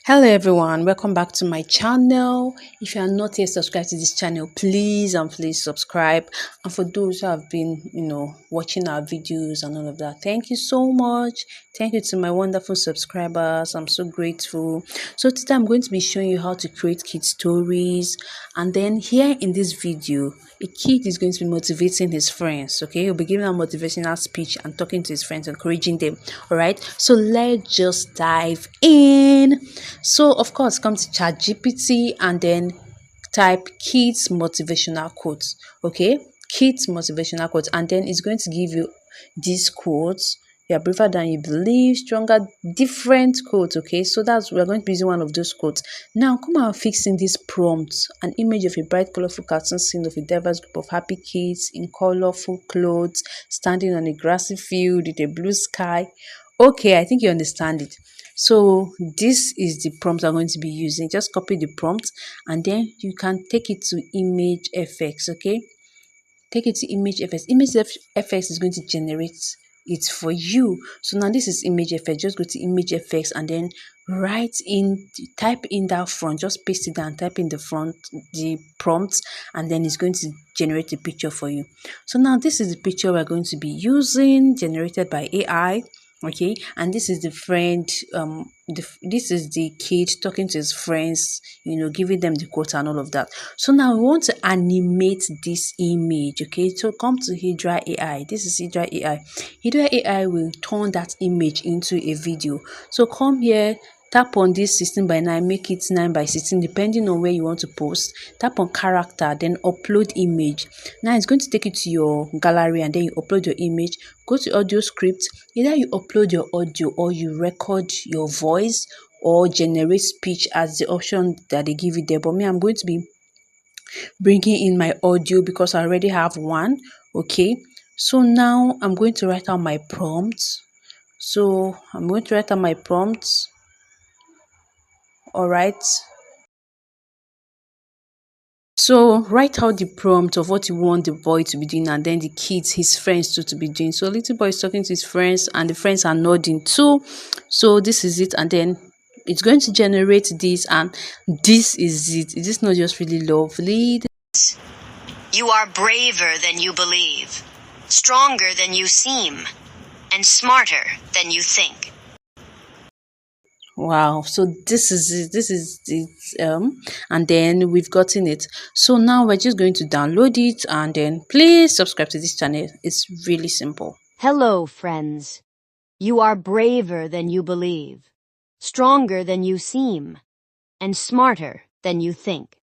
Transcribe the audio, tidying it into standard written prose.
Hello everyone, welcome back to my channel. If you are not yet subscribed to this channel, please and please subscribe. And for those who have been, watching our videos and all of that, thank you so much. Thank you to my wonderful subscribers. I'm so grateful. So today I'm going to be showing you how to create kid stories. And then here in this video, a kid is going to be motivating his friends. Okay, he'll be giving a motivational speech and talking to his friends, encouraging them. All right, so let's just dive in. So of course, come to ChatGPT and then type kids motivational quotes. Okay, kids motivational quotes, and then it's going to give you these quotes. You are braver than you believe, stronger, different quotes. Okay, so we're going to be using one of those quotes. Now come and fix in this prompt an image of a bright, colorful cartoon scene of a diverse group of happy kids in colorful clothes standing on a grassy field with a blue sky. Okay, I think you understand it. So this is the prompt I'm going to be using. Just copy the prompt and then you can take it to image FX. Okay, take it to image FX. FX is going to generate it for you. So now this is image FX. Just go to image FX and then type in that front, just paste it down, type in the front the prompt, and then it's going to generate a picture for you. So now this is the picture we're going to be using, generated by AI. Okay, and this is the friend, this is the kid talking to his friends, giving them the quote and all of that. So now we want to animate this image. Okay, so come to Hydra AI. This is Hydra AI. Hydra AI will turn that image into a video. So come here, tap on this 16:9, make it 9:16, depending on where you want to post. Tap on character, then upload image. Now it's going to take you to your gallery and then you upload your image. Go to audio script. Either you upload your audio or you record your voice or generate speech as the option that they give you there. But me, I'm going to be bringing in my audio because I already have one. Okay, so now I'm going to write out my prompts. So I'm going to write out my prompts. All right, so write out the prompt of what you want the boy to be doing and then the kids, his friends too, to be doing. So little boy is talking to his friends and the friends are nodding too. So this is it, and then it's going to generate this, and this is it. Is this not just really lovely? You are braver than you believe, stronger than you seem, and smarter than you think. Wow, so this is it. This is it. And then we've gotten it. So now we're just going to download it, and then please subscribe to this channel. It's really simple. Hello, friends. You are braver than you believe, stronger than you seem, and smarter than you think.